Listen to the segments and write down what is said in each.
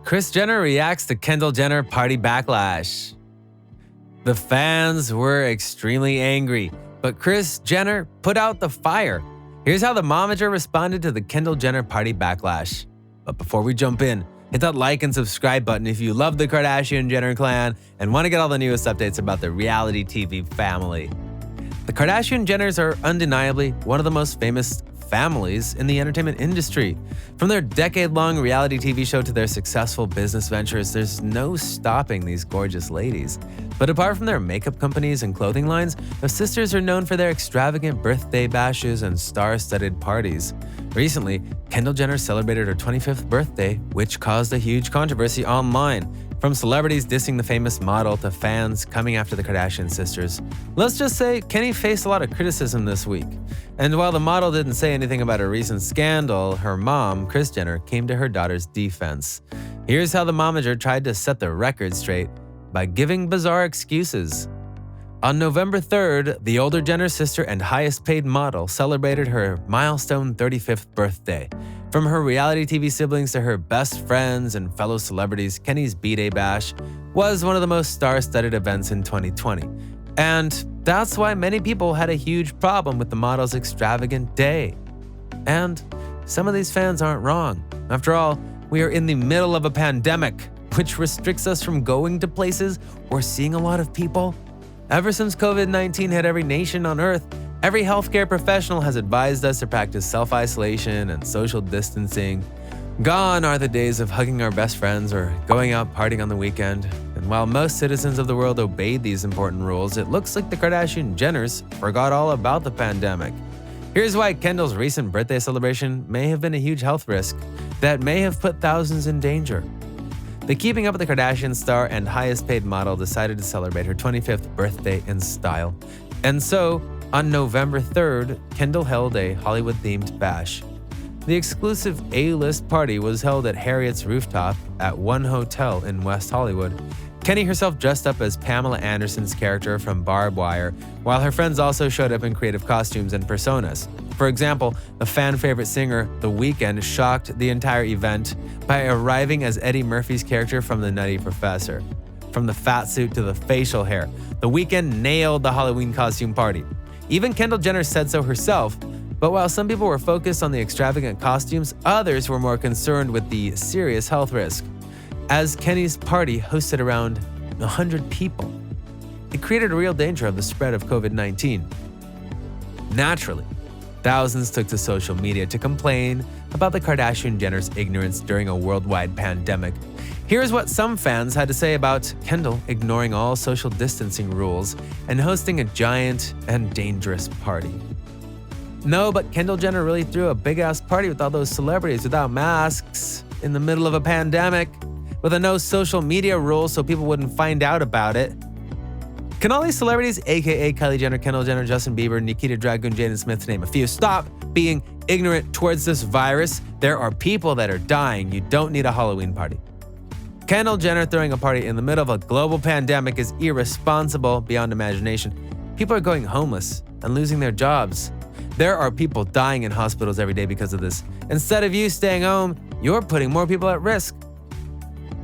Kris Jenner reacts to Kendall Jenner party backlash. The fans were extremely angry, but Kris Jenner put out the fire. Here's how the momager responded to the Kendall Jenner party backlash. But before we jump in, hit that like and subscribe button if you love the Kardashian Jenner clan and want to get all the newest updates about the reality TV family. The Kardashian Jenners are undeniably one of the most famous families in the entertainment industry. From their decade-long reality TV show to their successful business ventures, there's no stopping these gorgeous ladies. But apart from their makeup companies and clothing lines, the sisters are known for their extravagant birthday bashes and star-studded parties. Recently, Kendall Jenner celebrated her 25th birthday, which caused a huge controversy online. From celebrities dissing the famous model to fans coming after the Kardashian sisters. Let's just say Kenny faced a lot of criticism this week. And while the model didn't say anything about a recent scandal, her mom, Kris Jenner, came to her daughter's defense. Here's how the momager tried to set the record straight by giving bizarre excuses. On November 3rd, the older Jenner sister and highest paid model celebrated her milestone 35th birthday. From her reality TV siblings to her best friends and fellow celebrities, Kenny's B-Day Bash was one of the most star-studded events in 2020. And that's why many people had a huge problem with the model's extravagant day. And some of these fans aren't wrong. After all, we are in the middle of a pandemic, which restricts us from going to places or seeing a lot of people. Ever since COVID-19 hit every nation on Earth, every healthcare professional has advised us to practice self-isolation and social distancing. Gone are the days of hugging our best friends or going out partying on the weekend. And while most citizens of the world obeyed these important rules, it looks like the Kardashian Jenners forgot all about the pandemic. Here's why Kendall's recent birthday celebration may have been a huge health risk that may have put thousands in danger. The Keeping Up with the Kardashians star and highest paid model decided to celebrate her 25th birthday in style. And so, on November 3rd, Kendall held a Hollywood-themed bash. The exclusive A-list party was held at Harriet's rooftop at one hotel in West Hollywood. Kenny herself dressed up as Pamela Anderson's character from Barbed Wire, while her friends also showed up in creative costumes and personas. For example, the fan-favorite singer, The Weeknd, shocked the entire event by arriving as Eddie Murphy's character from The Nutty Professor. From the fat suit to the facial hair, The Weeknd nailed the Halloween costume party. Even Kendall Jenner said so herself, but while some people were focused on the extravagant costumes, others were more concerned with the serious health risk. As Kenny's party hosted around 100 people, it created a real danger of the spread of COVID-19. Naturally, thousands took to social media to complain about the Kardashian Jenners' ignorance during a worldwide pandemic. Here's what some fans had to say about Kendall ignoring all social distancing rules and hosting a giant and dangerous party. No, but Kendall Jenner really threw a big-ass party with all those celebrities without masks in the middle of a pandemic, with a no social media rule so people wouldn't find out about it. Can all these celebrities, aka Kylie Jenner, Kendall Jenner, Justin Bieber, Nikita Dragun, Jaden Smith, to name a few, stop being ignorant towards this virus? There are people that are dying. You don't need a Halloween party. Kendall Jenner throwing a party in the middle of a global pandemic is irresponsible beyond imagination. People are going homeless and losing their jobs. There are people dying in hospitals every day because of this. Instead of you staying home, you're putting more people at risk.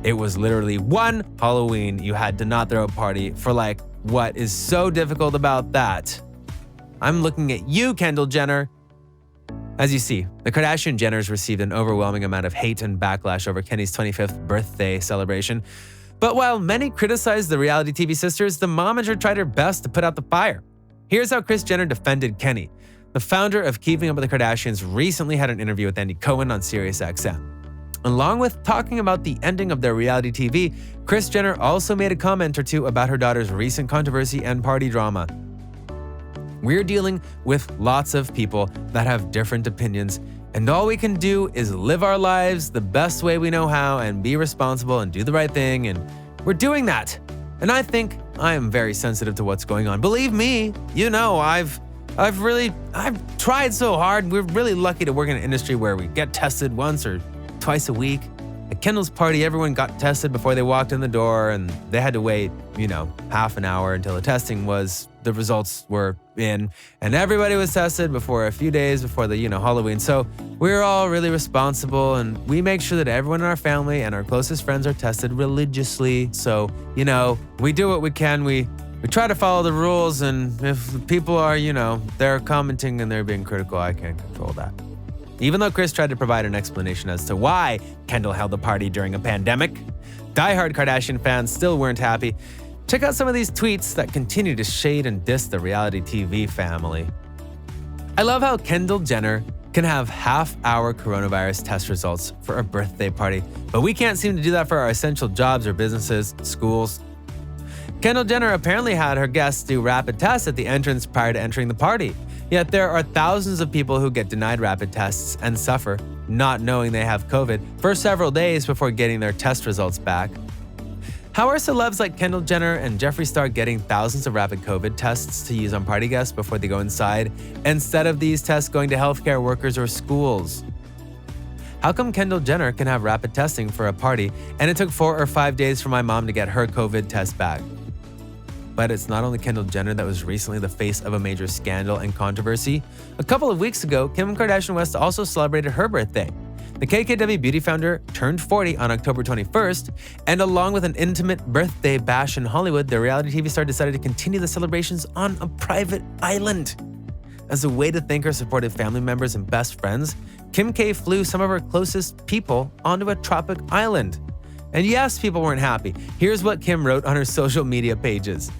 It was literally one Halloween you had to not throw a party for. What is so difficult about that? I'm looking at you, Kendall Jenner. As you see, the Kardashian Jenners received an overwhelming amount of hate and backlash over Kenny's 25th birthday celebration. But while many criticized the reality TV sisters, the momager tried her best to put out the fire. Here's how Kris Jenner defended Kenny. The founder of Keeping Up with the Kardashians recently had an interview with Andy Cohen on SiriusXM. Along with talking about the ending of their reality TV, Kris Jenner also made a comment or two about her daughter's recent controversy and party drama. We're dealing with lots of people that have different opinions, and all we can do is live our lives the best way we know how and be responsible and do the right thing, and we're doing that. And I think I am very sensitive to what's going on. Believe me, you know, I've tried so hard. We're really lucky to work in an industry where we get tested once or twice a week. At Kendall's party, everyone got tested before they walked in the door, and they had to wait, half an hour until the testing was the results were in, and everybody was tested before a few days before the, Halloween. So we're all really responsible, and we make sure that everyone in our family and our closest friends are tested religiously. So, we do what we can. We try to follow the rules, and if people are, they're commenting and they're being critical, I can't control that. Even though Kris tried to provide an explanation as to why Kendall held the party during a pandemic, diehard Kardashian fans still weren't happy. Check out some of these tweets that continue to shade and diss the reality TV family. I love how Kendall Jenner can have half-hour coronavirus test results for a birthday party, but we can't seem to do that for our essential jobs or businesses, schools. Kendall Jenner apparently had her guests do rapid tests at the entrance prior to entering the party. Yet there are thousands of people who get denied rapid tests and suffer, not knowing they have COVID, for several days before getting their test results back. How are celebs like Kendall Jenner and Jeffree Star getting thousands of rapid COVID tests to use on party guests before they go inside, instead of these tests going to healthcare workers or schools? How come Kendall Jenner can have rapid testing for a party, and it took 4 or 5 days for my mom to get her COVID test back? But it's not only Kendall Jenner that was recently the face of a major scandal and controversy. A couple of weeks ago, Kim Kardashian West also celebrated her birthday. The KKW beauty founder turned 40 on October 21st, and along with an intimate birthday bash in Hollywood, the reality TV star decided to continue the celebrations on a private island. As a way to thank her supportive family members and best friends, Kim K flew some of her closest people onto a tropic island. And yes, people weren't happy. Here's what Kim wrote on her social media pages.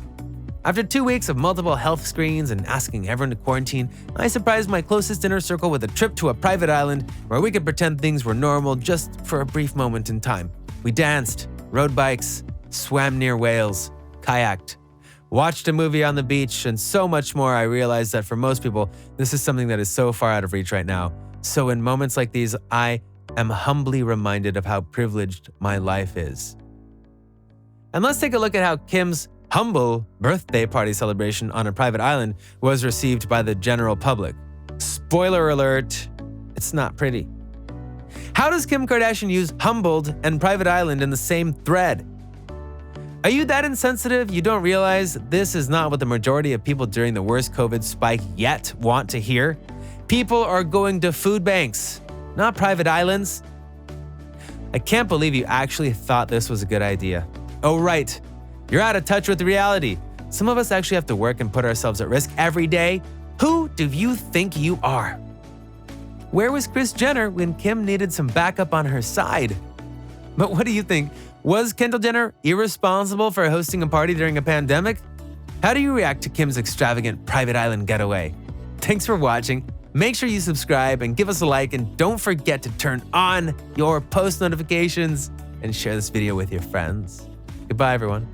After 2 weeks of multiple health screens and asking everyone to quarantine, I surprised my closest inner circle with a trip to a private island where we could pretend things were normal just for a brief moment in time. We danced, rode bikes, swam near whales, kayaked, watched a movie on the beach, and so much more. I realized that for most people, this is something that is so far out of reach right now. So in moments like these, I am humbly reminded of how privileged my life is. And let's take a look at how Kim's humble birthday party celebration on a private island was received by the general public. Spoiler alert, it's not pretty. How does Kim Kardashian use humbled and private island in the same thread? Are you that insensitive you don't realize this is not what the majority of people during the worst COVID spike yet want to hear? People are going to food banks, not private islands. I can't believe you actually thought this was a good idea. Oh right, you're out of touch with reality. Some of us actually have to work and put ourselves at risk every day. Who do you think you are? Where was Kris Jenner when Kim needed some backup on her side? But what do you think? Was Kendall Jenner irresponsible for hosting a party during a pandemic? How do you react to Kim's extravagant private island getaway? Thanks for watching. Make sure you subscribe and give us a like, and don't forget to turn on your post notifications and share this video with your friends. Goodbye, everyone.